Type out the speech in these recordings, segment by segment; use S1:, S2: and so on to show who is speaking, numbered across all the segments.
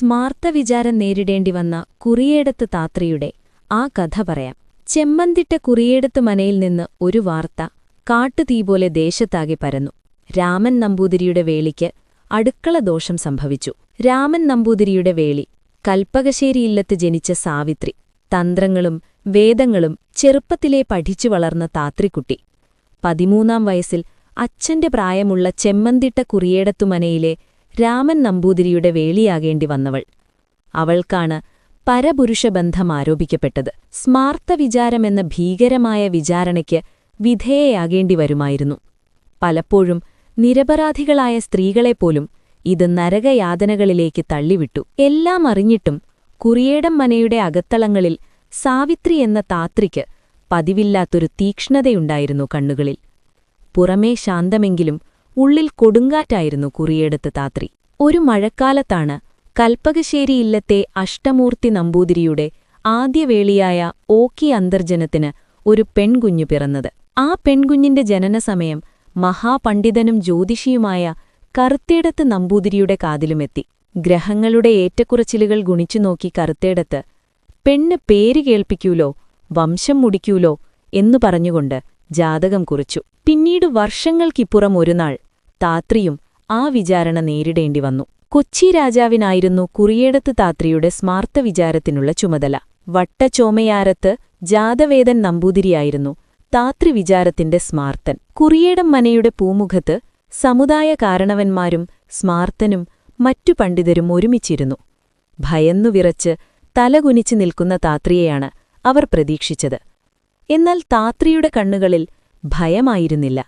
S1: സ്മാർത്തവിചാരം നേരിടേണ്ടി വന്ന കുറിയേടത്ത് താത്രിയുടെ ആ കഥ പറയാം. ചെമ്മന്തിട്ട കുറിയേടത്ത് മനയിൽ നിന്ന് ഒരു വാർത്ത കാട്ടുതീപോലെ ദേശത്താകെ പരന്നു. രാമൻ നമ്പൂതിരിയുടെ വേളിക്ക് അടുക്കള ദോഷം സംഭവിച്ചു. രാമൻ നമ്പൂതിരിയുടെ വേളി, കൽപ്പകശ്ശേരിയില്ലത്ത് ജനിച്ച സാവിത്രി. തന്ത്രങ്ങളും വേദങ്ങളും ചെറുപ്പത്തിലേ പഠിച്ചു വളർന്ന താത്രിക്കുട്ടി. 13-ാം വയസ്സിൽ അച്ഛന്റെ പ്രായമുള്ള ചെമ്മന്തിട്ട കുറിയേടത്തുമനയിലെ രാമൻ നമ്പൂതിരിയുടെ വേളിയാകേണ്ടി വന്നവൾ. അവൾക്കാണ് പരപുരുഷബന്ധം ആരോപിക്കപ്പെട്ടത്. സ്മാർത്തവിചാരമെന്ന ഭീകരമായ വിചാരണയ്ക്ക് വിധേയയാകേണ്ടി വരുമായിരുന്നു. പലപ്പോഴും നിരപരാധികളായ സ്ത്രീകളെപ്പോലും ഇത് നരകയാതനകളിലേക്ക് തള്ളിവിട്ടു. എല്ലാം അറിഞ്ഞിട്ടും കുറിയേടം മനയുടെ അകത്തളങ്ങളിൽ സാവിത്രി എന്ന താത്രിക്ക് പതിവില്ലാത്തൊരു തീക്ഷ്ണതയുണ്ടായിരുന്നു കണ്ണുകളിൽ. പുറമേ ശാന്തമെങ്കിലും ഉള്ളിൽ കൊടുങ്കാറ്റായിരുന്നു കുറിയേടത്ത് താത്രി. ഒരു മഴക്കാലത്താണ് കൽപ്പകശ്ശേരിയില്ലത്തെ അഷ്ടമൂർത്തി നമ്പൂതിരിയുടെ ആദ്യവേളിയായ ഓക്കി അന്തർജനത്തിന് ഒരു പെൺകുഞ്ഞു പിറന്നത്. ആ പെൺകുഞ്ഞിന്റെ ജനനസമയം മഹാപണ്ഡിതനും ജ്യോതിഷിയുമായ കറുത്തേടത്ത് നമ്പൂതിരിയുടെ കാതിലുമെത്തി. ഗ്രഹങ്ങളുടെ ഏറ്റക്കുറച്ചിലുകൾ ഗുണിച്ചുനോക്കി കറുത്തേടത്ത്, പെണ്ണ് പേര് കേൾപ്പിക്കൂലോ, വംശം മുടിക്കൂലോ എന്നു പറഞ്ഞുകൊണ്ട് ജാതകം കുറിച്ചു. പിന്നീട് വർഷങ്ങൾക്കിപ്പുറം ഒരുനാൾ താത്രിയും ആ വിചാരണ നേരിടേണ്ടി വന്നു. കൊച്ചി രാജാവിനായിരുന്നു കുറിയേടത്ത് താത്രിയുടെ സ്മാർത്തവിചാരത്തിനുള്ള ചുമതല. വട്ടച്ചോമയാരത്ത് ജാതവേദൻ നമ്പൂതിരിയായിരുന്നു താത്രി വിചാരത്തിന്റെ സ്മാർത്തൻ. കുറിയേടം മനയുടെ പൂമുഖത്ത് സമുദായ കാരണവന്മാരും സ്മാർത്തനും മറ്റു പണ്ഡിതരും ഒരുമിച്ചിരുന്നു. ഭയന്നുവിറച്ച് തലകുനിച്ചു നിൽക്കുന്ന താത്രിയെയാണ് അവർ പ്രതീക്ഷിച്ചത്. എന്നാൽ താത്രിയുടെ കണ്ണുകളിൽ ഭയമായിരുന്നില്ല,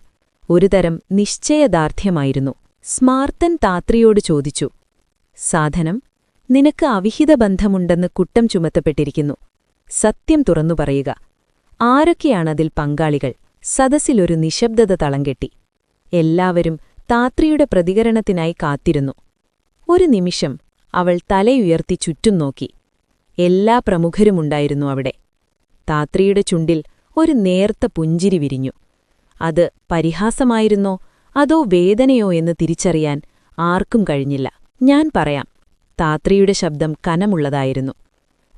S1: ഒരുതരം നിശ്ചയദാർഢ്യമായിരുന്നു. സ്മാർത്തൻ താത്രിയോട് ചോദിച്ചു, സാധനം, നിനക്ക് അവിഹിത ബന്ധമുണ്ടെന്ന് കുറ്റം ചുമത്തപ്പെട്ടിരിക്കുന്നു. സത്യം തുറന്നു പറയുക. ആരൊക്കെയാണതിൽ പങ്കാളികൾ? സദസ്സിലൊരു നിശബ്ദത തളംകെട്ടി. എല്ലാവരും താത്രിയുടെ പ്രതികരണത്തിനായി കാത്തിരുന്നു. ഒരു നിമിഷം അവൾ തലയുയർത്തി ചുറ്റും നോക്കി. എല്ലാ പ്രമുഖരുമുണ്ടായിരുന്നു അവിടെ. താത്രിയുടെ ചുണ്ടിൽ ഒരു നേർത്ത പുഞ്ചിരി വിരിഞ്ഞു. അത് പരിഹാസമായിരുന്നോ അതോ വേദനയോ എന്ന് തിരിച്ചറിയാൻ ആർക്കും കഴിഞ്ഞില്ല. ഞാൻ പറയാം. താത്രിയുടെ ശബ്ദം കനമുള്ളതായിരുന്നു.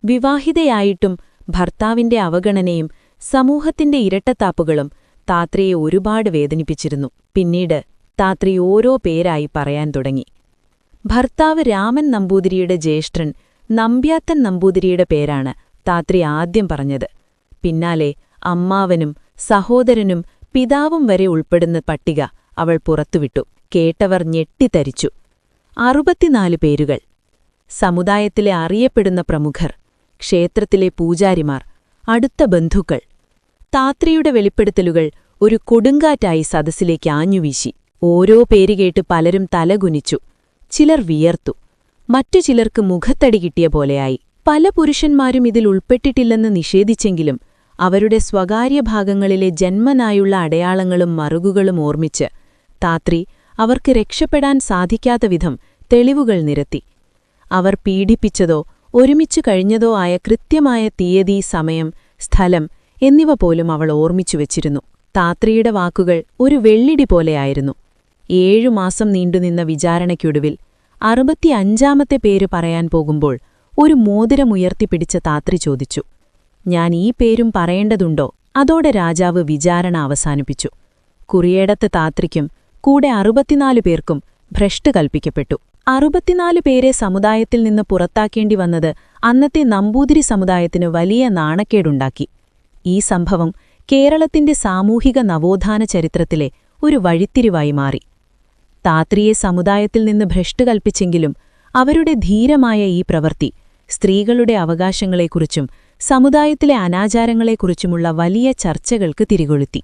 S1: വിവാഹിതയായിട്ടും ഭർത്താവിന്റെ അവഗണനയും സമൂഹത്തിന്റെ ഇരട്ടത്താപ്പുകളും താത്രിയെ ഒരുപാട് വേദനിപ്പിച്ചിരുന്നു. പിന്നീട് താത്രി ഓരോ പേരായി പറയാൻ തുടങ്ങി. ഭർത്താവ് രാമൻ നമ്പൂതിരിയുടെ ജ്യേഷ്ഠൻ നമ്പ്യാത്തൻ നമ്പൂതിരിയുടെ പേരാണ് താത്രി ആദ്യം പറഞ്ഞത്. പിന്നാലെ അമ്മാവനും സഹോദരനും പിതാവും വരെ ഉൾപ്പെടുന്ന പട്ടിക അവൾ പുറത്തുവിട്ടു. കേട്ടവർ ഞെട്ടിത്തരിച്ചു. 64 പേരുകൾ. സമുദായത്തിലെ അറിയപ്പെടുന്ന പ്രമുഖർ, ക്ഷേത്രത്തിലെ പൂജാരിമാർ, അടുത്ത ബന്ധുക്കൾ. താത്രിയുടെ വെളിപ്പെടുത്തലുകൾ ഒരു കൊടുങ്കാറ്റായി സദസ്സിലേക്ക് ആഞ്ഞുവീശി. ഓരോ പേരുകേട്ട് പലരും തലകുനിച്ചു. ചിലർ വിയർത്തു. മറ്റു ചിലർക്ക് മുഖത്തടി കിട്ടിയ പോലെയായി. പല പുരുഷന്മാരും ഇതിൽ ഉൾപ്പെട്ടിട്ടില്ലെന്ന് നിഷേധിച്ചെങ്കിലും അവരുടെ സ്വകാര്യ ഭാഗങ്ങളിലെ ജന്മനായുള്ള അടയാളങ്ങളും മറുകുകളും ഓർമ്മിച്ച് താത്രി അവർക്ക് രക്ഷപ്പെടാൻ സാധിക്കാത്ത വിധം തെളിവുകൾ നിരത്തി. അവർ പീഡിപ്പിച്ചതോ ഒരുമിച്ചു കഴിഞ്ഞതോ ആയ കൃത്യമായ തീയതി, സമയം, സ്ഥലം എന്നിവ പോലും അവൾ ഓർമ്മിച്ചുവച്ചിരുന്നു. താത്രിയുടെ വാക്കുകൾ ഒരു വെള്ളിടി പോലെയായിരുന്നു. 7 മാസം നീണ്ടുനിന്ന വിചാരണയ്ക്കൊടുവിൽ 65-ാമത്തെ പേര് പറയാൻ പോകുമ്പോൾ ഒരു മോതിരമുയർത്തിപ്പിടിച്ച താത്രി ചോദിച്ചു, ഞാൻ ഈ പേരും പറയേണ്ടതുണ്ടോ? അതോടെ രാജാവ് വിചാരണ അവസാനിപ്പിച്ചു. കുറിയേടത്ത് താത്രിക്കും കൂടെ 64 പേർക്കും ഭ്രഷ്ട് കൽപ്പിക്കപ്പെട്ടു. 64 പേരെ സമുദായത്തിൽ നിന്ന് പുറത്താക്കേണ്ടി വന്നത് അന്നത്തെ നമ്പൂതിരി സമുദായത്തിന് വലിയ നാണക്കേടുണ്ടാക്കി. ഈ സംഭവം കേരളത്തിന്റെ സാമൂഹിക നവോത്ഥാന ചരിത്രത്തിലെ ഒരു വഴിത്തിരിവായി മാറി. താത്രിയെ സമുദായത്തിൽ നിന്ന് ഭ്രഷ്ട് കൽപ്പിച്ചെങ്കിലും അവരുടെ ധീരമായ ഈ പ്രവൃത്തി സ്ത്രീകളുടെ അവകാശങ്ങളെക്കുറിച്ചും സമുദായത്തിലെ അനാചാരങ്ങളെക്കുറിച്ചുമുള്ള വലിയ ചർച്ചകൾക്ക് തിരികൊളുത്തി.